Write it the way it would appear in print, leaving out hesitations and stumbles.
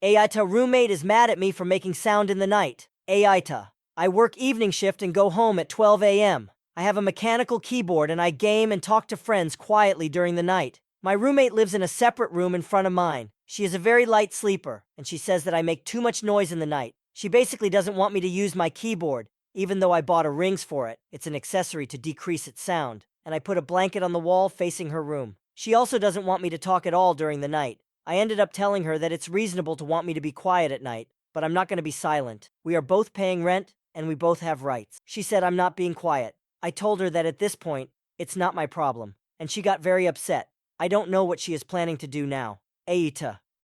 AITA roommate is mad at me for making sound in the night. AITA. I work evening shift and go home at 12 a.m. I have a mechanical keyboard and I game and talk to friends quietly during the night. My roommate lives in a separate room in front of mine. She is a very light sleeper, and she says that I make too much noise in the night. She basically doesn't want me to use my keyboard, even though I bought a rings for it. It's an accessory to decrease its sound, and I put a blanket on the wall facing her room. She also doesn't want me to talk at all during the night. I ended up telling her that it's reasonable to want me to be quiet at night, but I'm not going to be silent. We are both paying rent, and we both have rights. She said I'm not being quiet. I told her that at this point, it's not my problem, and she got very upset. I don't know what she is planning to do now. AITA.